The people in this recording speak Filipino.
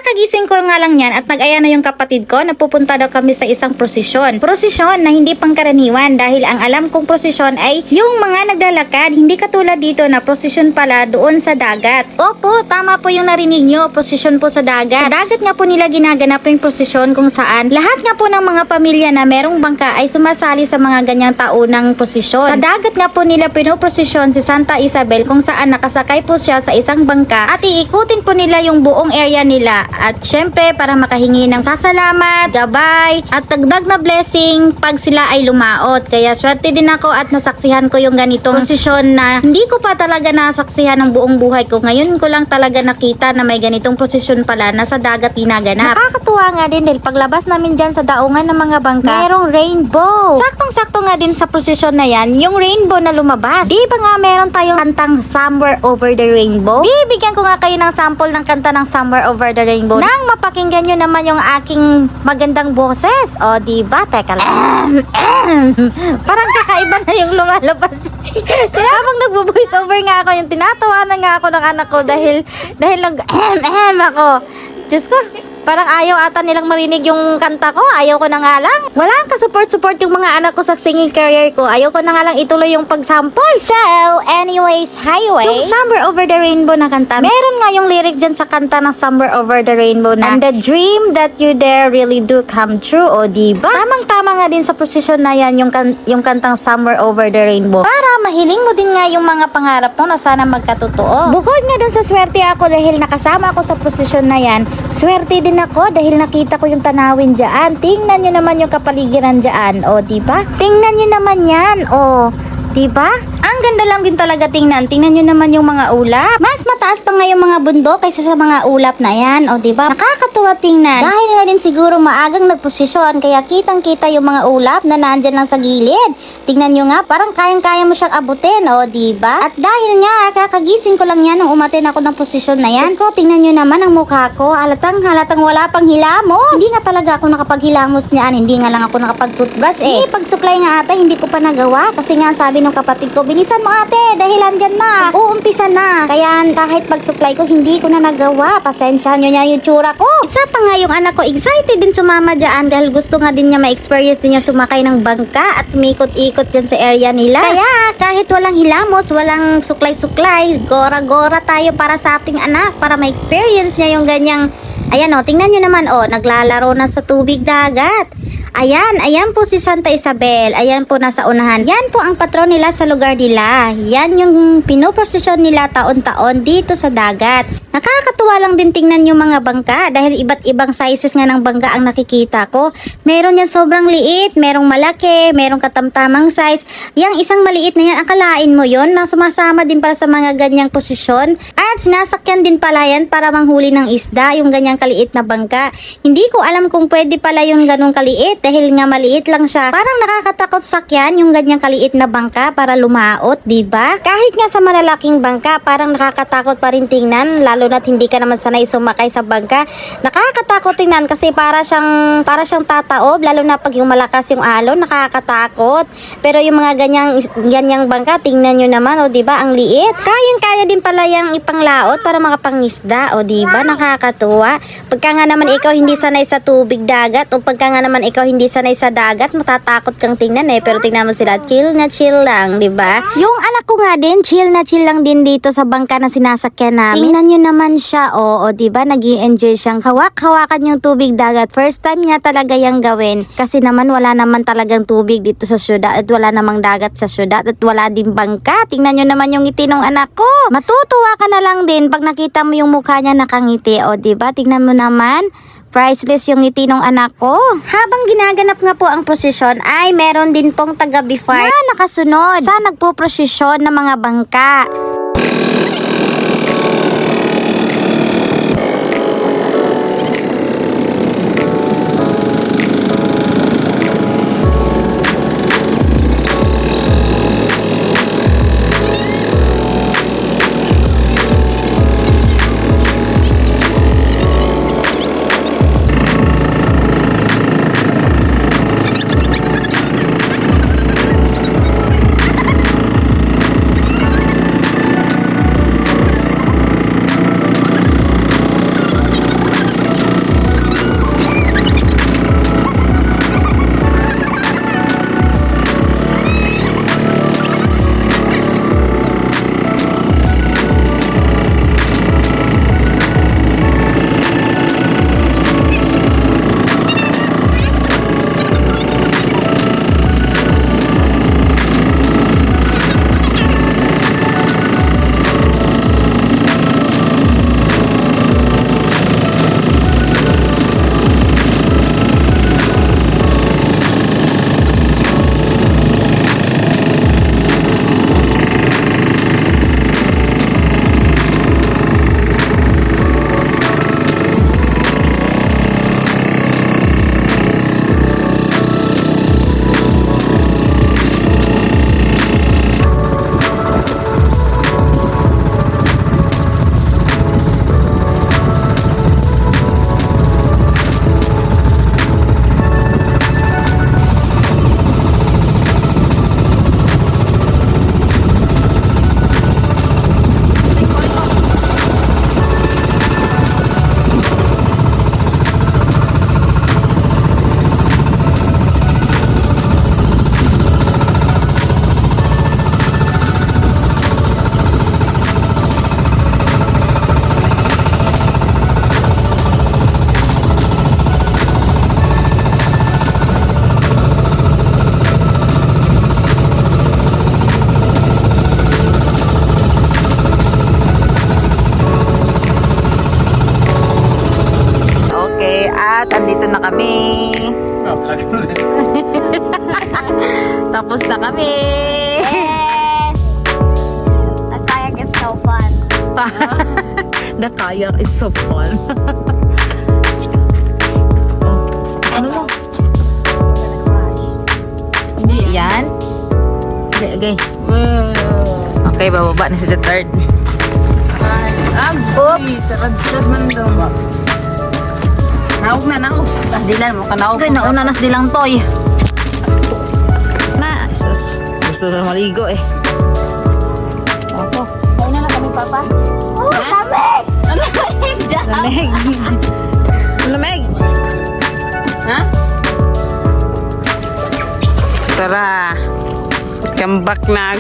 Kakagising ko nga lang yan at nag-aya na yung kapatid ko na pupunta daw kami sa isang prosesyon. Prosesyon na hindi pangkaraniwan dahil ang alam kong prosesyon ay yung mga naglalakad, hindi katulad dito na prosesyon pala doon sa dagat. Opo, tama po yung narinig nyo, prosesyon po sa dagat. Sa dagat nga po nila ginaganap yung prosesyon kung saan lahat nga po ng mga pamilya na merong bangka ay sumasali sa mga ganyang taunang prosesyon. Sa dagat nga po nila pinoprosesyon si Santa Isabel kung saan nakasakay po siya sa isang bangka at iikutin po nila yung buong area nila. At syempre para makahingi ng sasalamat, gabay at dagdag na blessing pag sila ay lumaot. Kaya swerte din ako at nasaksihan ko yung ganitong prosesyon na hindi ko pa talaga nasaksihan ng buong buhay ko. Ngayon ko lang talaga nakita na may ganitong prosesyon pala na sa dagat ginaganap. Nakakatuwa nga din dahil paglabas namin dyan sa daungan ng mga bangka, merong rainbow. Saktong-sakto nga din sa prosesyon na yan, yung rainbow na lumabas. Di ba nga meron tayong kantang Somewhere Over the Rainbow? Bibigyan ko nga kayo ng sample ng kanta ng Somewhere Over the Rainbow nang mapakinggan nyo naman yung aking magandang boses. O diba? Teka lang. Parang kakaiba na yung lumalabas. Habang nagbo-voice over nga ako, yung tinatawanan nga ako ng anak ko dahil ako. Diyos ko, parang ayaw ata nilang marinig yung kanta ko. Ayaw ko na nga lang. Wala ka support yung mga anak ko sa singing career ko. Ayaw ko na nga lang ituloy yung pag-sample. So, anyways, highway. Yung Somewhere Over the Rainbow na kanta. Meron nga yung lyric dyan sa kanta ng Somewhere Over the Rainbow na and the dream that you dare really do come true. O diba? Tamang-tama nga din sa posisyon na yan yung kantang Somewhere Over the Rainbow. Para mahiling mo din nga yung mga pangarap mo na sana magkatotoo. Bukod nga dun sa swerte ako dahil nakasama ako sa posisyon na yan, swerte din ako dahil nakita ko yung tanawin dyan. Tingnan nyo naman yung kapaligiran dyan. O, diba? Tingnan nyo naman yan. O, diba? Ang ganda lang din talaga tingnan. Tingnan nyo naman yung mga ulap. Mas mataas pa nga yung mga bundok kaysa sa mga ulap na yan. O, diba? Nakakatuwa tingnan. Dahil nga din siguro maagang nagposisyon, kaya kitang-kita yung mga ulap na nandyan lang sa gilid. Tingnan nyo nga, parang kayang-kaya mo siyang abutin. O, diba? At dahil nga, kakagising ko lang yan nung umatin ako ng posisyon na yan. Ko, tingnan nyo naman ang mukha ko. Halatang wala pang hilamos. Hindi nga talaga ako nakapaghilamos niyan. Hindi nga lang ako nakapag-toothbrush eh. Pagsuklay nga ate, hindi ko pa nagawa. Kasi nga sabi ng kapatid ko, bilisan mo ate, dahil andyan na. Uumpisa na. Kaya kahit pagsuklay ko, hindi ko na nagawa. Pasensya nyo niya yung tsura ko. Isa pa nga yung anak ko, excited din sumama dyan dahil gusto nga din niya ma-experience din niya sumakay ng bangka at umikot-ikot dyan sa area nila. Kaya kahit walang hilamos, walang suklay-suklay, gora-gora tayo para sa ating anak, para ma-experience niya yung ganyang. Ayan o, tingnan nyo naman o, naglalaro na sa tubig dagat. Ayan po si Santa Isabel. Ayan po nasa unahan. Yan po ang patron nila sa lugar nila. Yan yung pinoprosesyon nila taon-taon dito sa dagat. Nakakatuwa lang din tingnan yung mga bangka dahil iba't ibang sizes nga ng bangka ang nakikita ko. Meron yan sobrang liit, merong malaki, merong katamtamang size. Yang isang maliit na yan, akalain mo yon na sumasama din pala sa mga ganyang posisyon. At sinasakyan din pala yan para manghuli ng isda, yung ganyang kaliit na bangka. Hindi ko alam kung pwede pala yung ganong kaliit dahil nga maliit lang siya. Parang nakakatakot sakyan yung ganyang kaliit na bangka para lumaot, diba? Kahit nga sa malalaking bangka, parang nakakatakot pa rin tingnan, lalo na't hindi ka naman sanay sumakay sa bangka. Nakakatakot tingnan kasi para siyang tataob, lalo na pag yung malakas yung alon, nakakatakot. Pero yung mga ganyang bangka, tingnan nyo naman, o diba, ang liit. Kayang-kaya din pala yung ipanglaot para makapangisda, o diba, nakakatuwa. Pagka nga naman ikaw hindi sanay sa tubig dagat, o pagka nga naman ikaw hindi sanay sa dagat, matatakot kang tingnan eh. Pero tingnan mo sila, chill na chill lang, diba? Yung anak ko nga din, chill na chill lang din dito sa bangka na sinasakyan namin. Tingnan nyo naman siya, o diba, nag-i-enjoy siyang hawak-hawakan yung tubig dagat. First time niya talaga yung gawin. Kasi naman wala naman talagang tubig dito sa syudad at wala namang dagat sa syudad at wala din bangka. Tingnan nyo naman yung ngiti ng anak ko. Matutuwa ka na lang din pag nakita mo yung mukha niya nakangiti, o diba? Tingnan mo naman. Priceless yung ngiti ng anak ko. Habang ginaganap nga po ang prosesyon ay meron din pong taga-before na nakasunod sa nagpo-prosesyon ng mga bangka. Okay, at andito na kami. Tapos na kami. Yes! The kayak is so fun. The kayak is so fun. Ano mo? Yan. Okay, okay. Okay, bababa na si the third. Oops! Sarad man daw. Naog na, naog. Dilan mo ka naog. Okay, nauna nas dilang toy. Na, sus. Gusto na maligo eh. Ako. Kaya na kami, Papa. Oh, lamig! Lamig. Lamig. Ha? Tara. Come back na.